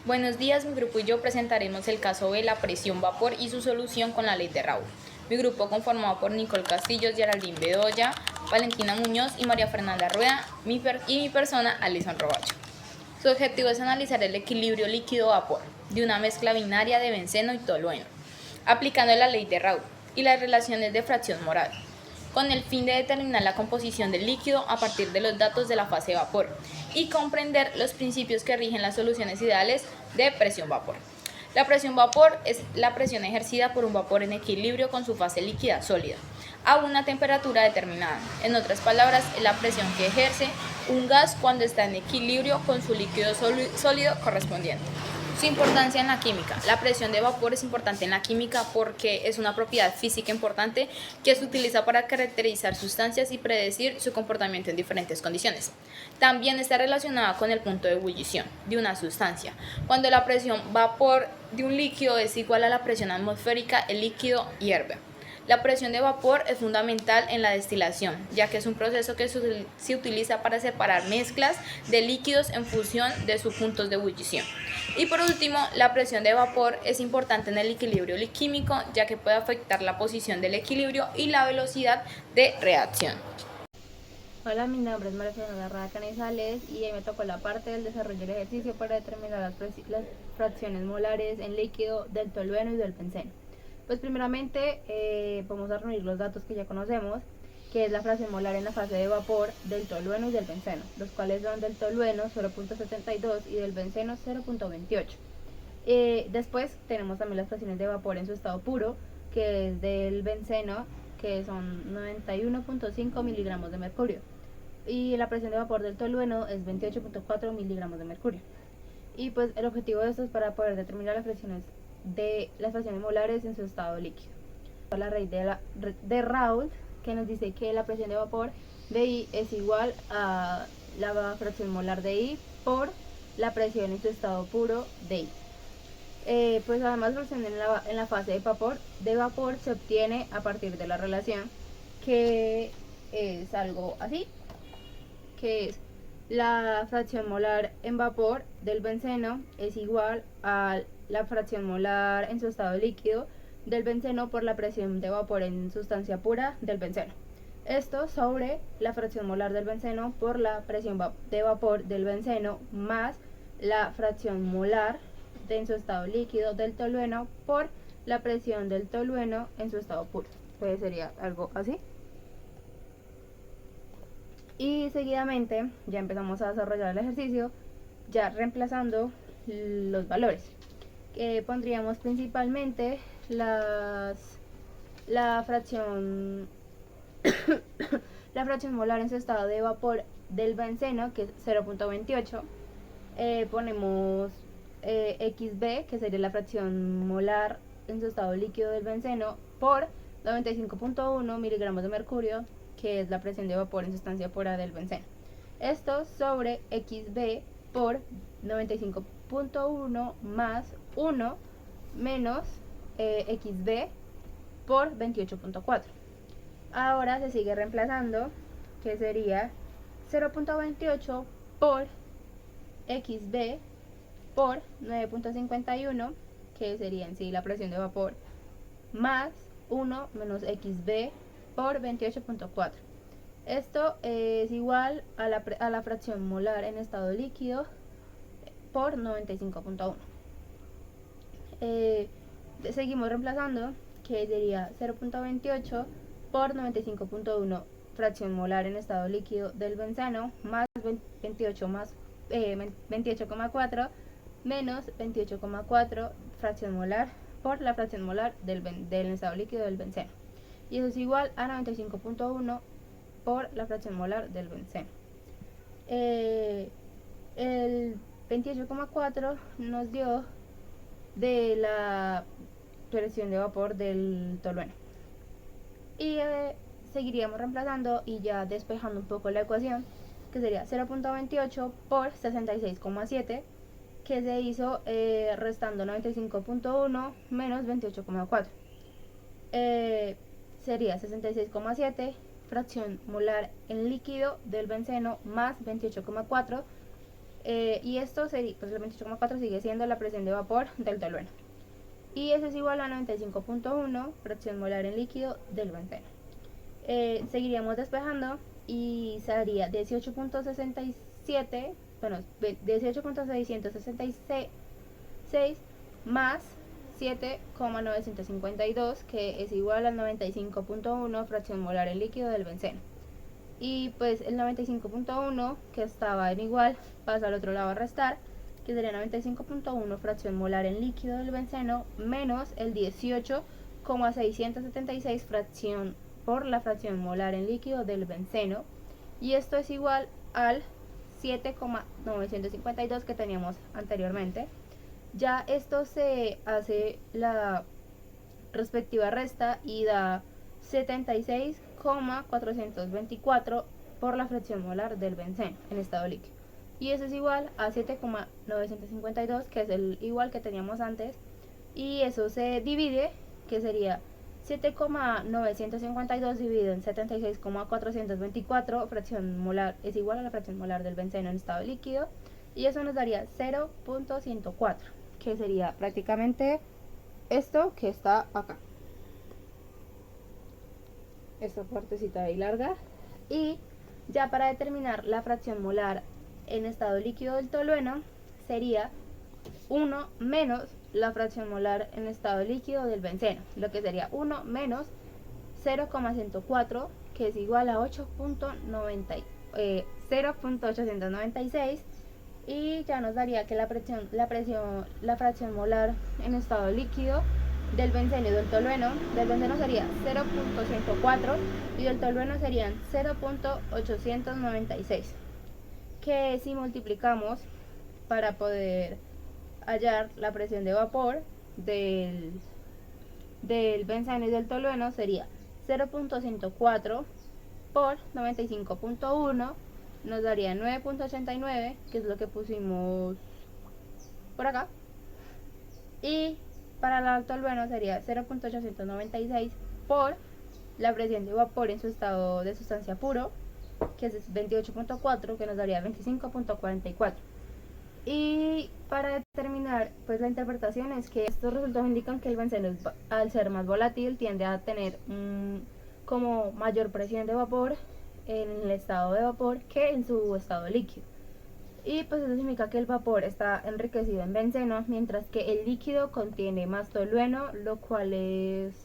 Buenos días, mi grupo y yo presentaremos el caso de la presión vapor y su solución con la ley de Raoult. Mi grupo conformado por Nicole Castillos, Geraldine Bedoya, Valentina Muñoz y María Fernanda Rueda y mi persona, Alison Robacho. Su objetivo es analizar el equilibrio líquido-vapor de una mezcla binaria de benceno y tolueno, aplicando la ley de Raoult y las relaciones de fracción molar, con el fin de determinar la composición del líquido a partir de los datos de la fase vapor y comprender los principios que rigen las soluciones ideales de presión vapor. La presión vapor es la presión ejercida por un vapor en equilibrio con su fase líquida sólida a una temperatura determinada. En otras palabras, es la presión que ejerce un gas cuando está en equilibrio con su líquido sólido correspondiente. Su importancia en la química. La presión de vapor es importante en la química porque es una propiedad física importante que se utiliza para caracterizar sustancias y predecir su comportamiento en diferentes condiciones. También está relacionada con el punto de ebullición de una sustancia. Cuando la presión vapor de un líquido es igual a la presión atmosférica, el líquido hierve. La presión de vapor es fundamental en la destilación, ya que es un proceso que se utiliza para separar mezclas de líquidos en función de sus puntos de ebullición. Y por último, la presión de vapor es importante en el equilibrio químico, ya que puede afectar la posición del equilibrio y la velocidad de reacción. Hola, mi nombre es María Fernanda Rueda Canizales y me tocó la parte del desarrollo del ejercicio para determinar las fracciones molares en líquido del tolueno y del benceno. Pues primeramente vamos a reunir los datos que ya conocemos, que es la fracción molar en la fase de vapor del tolueno y del benceno, los cuales son del tolueno 0.72 y del benceno 0.28. Después tenemos también las fracciones de vapor en su estado puro, que es del benceno, que son 91.5 miligramos de mercurio, y la presión de vapor del tolueno es 28.4 miligramos de mercurio. Y pues el objetivo de esto es para poder determinar las fracciones molares en su estado líquido. La ley de Raoult, que nos dice que la presión de vapor de I es igual a la fracción molar de I por la presión en su estado puro de I. Pues además la presión en la fase de vapor se obtiene a partir de la relación, que es algo así, que es la fracción molar en vapor del benceno es igual a la fracción molar en su estado líquido del benceno por la presión de vapor en sustancia pura del benceno. Esto sobre la fracción molar del benceno por la presión de vapor del benceno más la fracción molar en su estado líquido del tolueno por la presión del tolueno en su estado puro. Entonces sería algo así. Y seguidamente ya empezamos a desarrollar el ejercicio, ya reemplazando los valores. Pondríamos principalmente la fracción la fracción molar en su estado de vapor del benceno, que es 0.28. Ponemos XB, que sería la fracción molar en su estado líquido del benceno, por 95.1 miligramos de mercurio, que es la presión de vapor en sustancia pura del benceno. Esto sobre XB por 95.1 más 1 menos XB por 28.4. Ahora se sigue reemplazando, que sería 0.28 por XB por 9.51, que sería en sí la presión de vapor, más 1 menos XB por 28.4. Esto es igual a la fracción molar en estado líquido por 95.1. Seguimos reemplazando, que sería 0.28 por 95.1 fracción molar en estado líquido del benceno más 28,4 menos 28,4 fracción molar por la fracción molar del estado líquido del benceno. Y eso es igual a 95.1 por la fracción molar del benceno. El 28,4 nos dio de la presión de vapor del tolueno. Y seguiríamos reemplazando y ya despejando un poco la ecuación, que sería 0.28 por 66,7, que se hizo restando 95.1 menos 28,4. Sería 66,7 fracción molar en líquido del benceno más 28,4 Y esto sería, pues el 28,4 sigue siendo la presión de vapor del tolueno. Y eso es igual a 95.1 fracción molar en líquido del benceno. Seguiríamos despejando y saldría 18.67, bueno, 18.666 más 7,952, que es igual al 95.1 fracción molar en líquido del benceno. Y pues el 95.1 que estaba en igual pasa al otro lado a restar, que sería 95.1 fracción molar en líquido del benceno menos el 18,676 fracción por la fracción molar en líquido del benceno, y esto es igual al 7,952 que teníamos anteriormente. Ya esto se hace la respectiva resta y da 76,424 por la fracción molar del benceno en estado líquido. Y eso es igual a 7,952, que es el igual que teníamos antes. Y eso se divide, que sería 7,952 dividido en 76,424 fracción molar es igual a la fracción molar del benceno en estado líquido. Y eso nos daría 0.104, que sería prácticamente esto que está acá, esta partecita ahí larga. Y ya para determinar la fracción molar en estado líquido del tolueno sería 1 menos la fracción molar en estado líquido del benceno, lo que sería 1 menos 0,104, que es igual a 0.896, y ya nos daría que la fracción molar en estado líquido del benceno y del tolueno sería 0.104 y del tolueno serían 0.896, que si multiplicamos para poder hallar la presión de vapor del benceno y del tolueno sería 0.104 por 95.1, nos daría 9.89, que es lo que pusimos por acá. Y para el tolueno sería 0.896 por la presión de vapor en su estado de sustancia puro, que es 28.4, que nos daría 25.44. Y para determinar pues la interpretación es que estos resultados indican que el benceno, al ser más volátil, tiende a tener como mayor presión de vapor en el estado de vapor que en su estado líquido. Y pues eso significa que el vapor está enriquecido en benceno, mientras que el líquido contiene más tolueno, lo cual es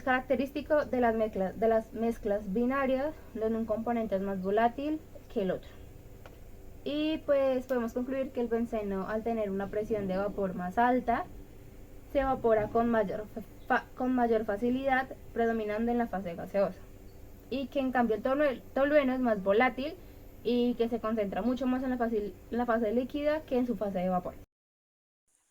característico de las mezclas binarias, donde un componente es más volátil que el otro. Y pues podemos concluir que el benceno, al tener una presión de vapor más alta, se evapora con mayor facilidad, predominando en la fase gaseosa, y que en cambio el tolueno es más volátil y que se concentra mucho más en la fase líquida que en su fase de vapor.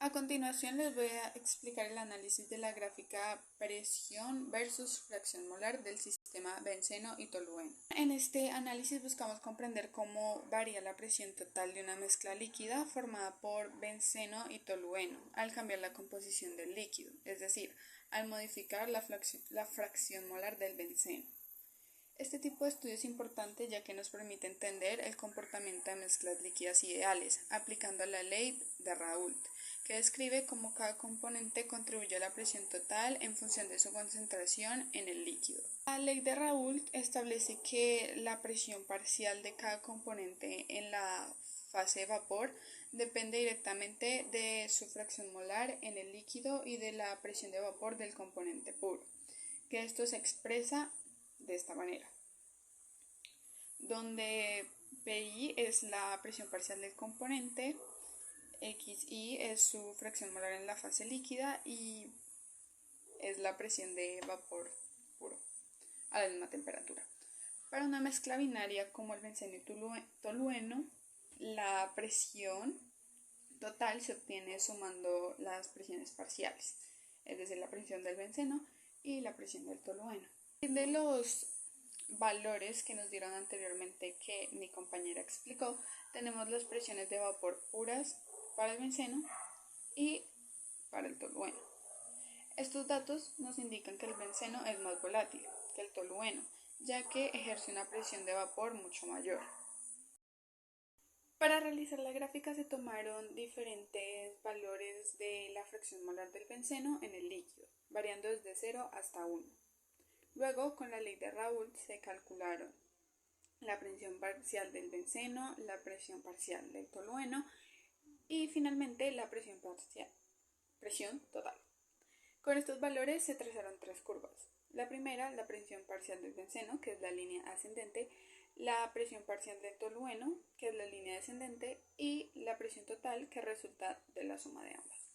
A continuación les voy a explicar el análisis de la gráfica presión versus fracción molar del sistema benceno y tolueno. En este análisis buscamos comprender cómo varía la presión total de una mezcla líquida formada por benceno y tolueno al cambiar la composición del líquido, es decir, al modificar la fracción molar del benceno. Este tipo de estudio es importante ya que nos permite entender el comportamiento de mezclas líquidas ideales, aplicando la ley de Raoult, que describe cómo cada componente contribuye a la presión total en función de su concentración en el líquido. La ley de Raoult establece que la presión parcial de cada componente en la fase de vapor depende directamente de su fracción molar en el líquido y de la presión de vapor del componente puro, que esto se expresa de esta manera, donde PI es la presión parcial del componente, XI es su fracción molar en la fase líquida y es la presión de vapor puro a la misma temperatura. Para una mezcla binaria como el benceno y tolueno, la presión total se obtiene sumando las presiones parciales, es decir, la presión del benceno y la presión del tolueno. De los valores que nos dieron anteriormente que mi compañera explicó, tenemos las presiones de vapor puras para el benceno y para el tolueno. Estos datos nos indican que el benceno es más volátil que el tolueno, ya que ejerce una presión de vapor mucho mayor. Para realizar la gráfica se tomaron diferentes valores de la fracción molar del benceno en el líquido, variando desde 0 hasta 1. Luego, con la ley de Raoult, se calcularon la presión parcial del benceno, la presión parcial del tolueno y finalmente la presión total. Con estos valores se trazaron tres curvas. La primera, la presión parcial del benceno, que es la línea ascendente, la presión parcial del tolueno, que es la línea descendente, y la presión total, que resulta de la suma de ambas.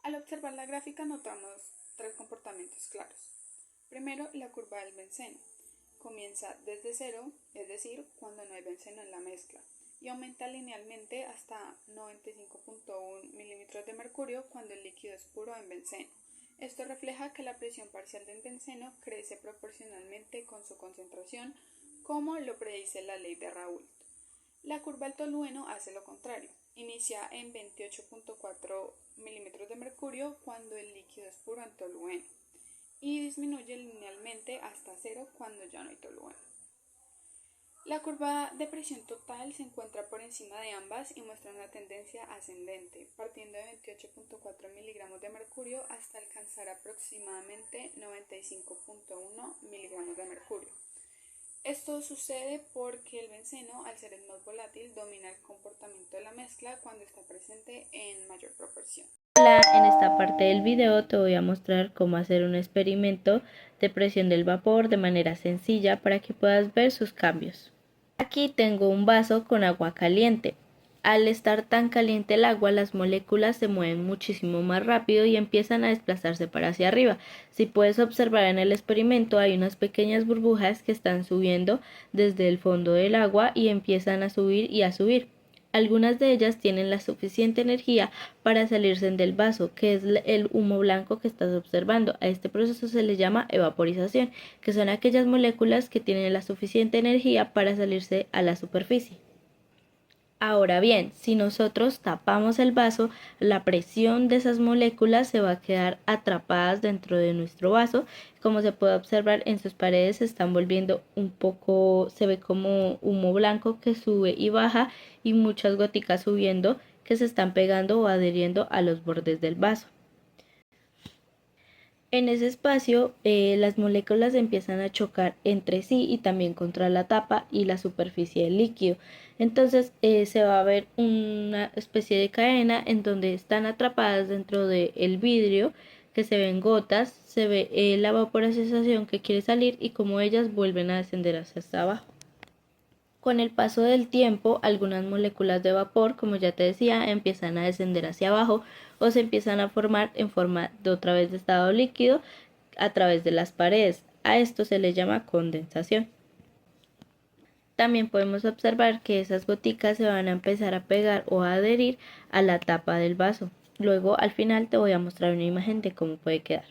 Al observar la gráfica notamos tres comportamientos claros. Primero, la curva del benceno. Comienza desde 0, es decir, cuando no hay benceno en la mezcla, y aumenta linealmente hasta 95.1 milímetros de mercurio cuando el líquido es puro en benceno. Esto refleja que la presión parcial del benceno crece proporcionalmente con su concentración, como lo predice la ley de Raoult. La curva del tolueno hace lo contrario. Inicia en 28.4 milímetros de mercurio cuando el líquido es puro en tolueno y disminuye linealmente hasta 0 cuando ya no hay tolueno. La curva de presión total se encuentra por encima de ambas y muestra una tendencia ascendente, partiendo de 28.4 miligramos de mercurio hasta alcanzar aproximadamente 95.1 miligramos de mercurio. Esto sucede porque el benceno, al ser el más volátil, domina el comportamiento de la mezcla cuando está presente en mayor proporción. Hola, en esta parte del video te voy a mostrar cómo hacer un experimento de presión del vapor de manera sencilla para que puedas ver sus cambios. Aquí tengo un vaso con agua caliente. Al estar tan caliente el agua, las moléculas se mueven muchísimo más rápido y empiezan a desplazarse para hacia arriba. Si puedes observar en el experimento, hay unas pequeñas burbujas que están subiendo desde el fondo del agua y empiezan a subir y a subir. Algunas de ellas tienen la suficiente energía para salirse del vaso, que es el humo blanco que estás observando. A este proceso se le llama evaporización, que son aquellas moléculas que tienen la suficiente energía para salirse a la superficie. Ahora bien, si nosotros tapamos el vaso, la presión de esas moléculas se va a quedar atrapadas dentro de nuestro vaso. Como se puede observar, en sus paredes se están volviendo un poco, se ve como humo blanco que sube y baja y muchas goticas subiendo que se están pegando o adheriendo a los bordes del vaso. En ese espacio, las moléculas empiezan a chocar entre sí y también contra la tapa y la superficie del líquido. Entonces se va a ver una especie de cadena en donde están atrapadas dentro del vidrio, que se ven gotas, se ve la vaporización que quiere salir y cómo ellas vuelven a descender hacia hasta abajo. Con el paso del tiempo, algunas moléculas de vapor, como ya te decía, empiezan a descender hacia abajo o se empiezan a formar en forma de otra vez de estado líquido a través de las paredes. A esto se le llama condensación. También podemos observar que esas goticas se van a empezar a pegar o a adherir a la tapa del vaso. Luego, al final, te voy a mostrar una imagen de cómo puede quedar.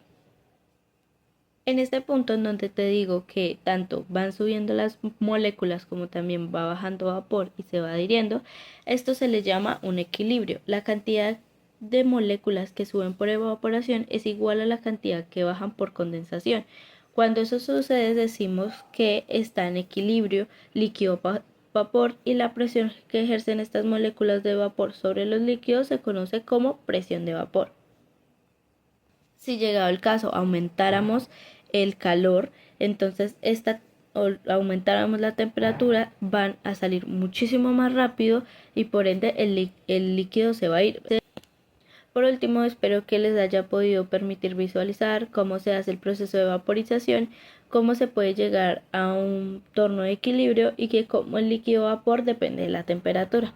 En este punto en donde te digo que tanto van subiendo las moléculas como también va bajando vapor y se va adhiriendo, esto se le llama un equilibrio. La cantidad de moléculas que suben por evaporación es igual a la cantidad que bajan por condensación. Cuando eso sucede decimos que está en equilibrio líquido-vapor y la presión que ejercen estas moléculas de vapor sobre los líquidos se conoce como presión de vapor. Si llegado el caso aumentáramos el calor, entonces aumentáramos la temperatura, van a salir muchísimo más rápido y por ende el líquido se va a ir. Por último, espero que les haya podido permitir visualizar cómo se hace el proceso de vaporización, cómo se puede llegar a un torno de equilibrio y que como el líquido vapor depende de la temperatura.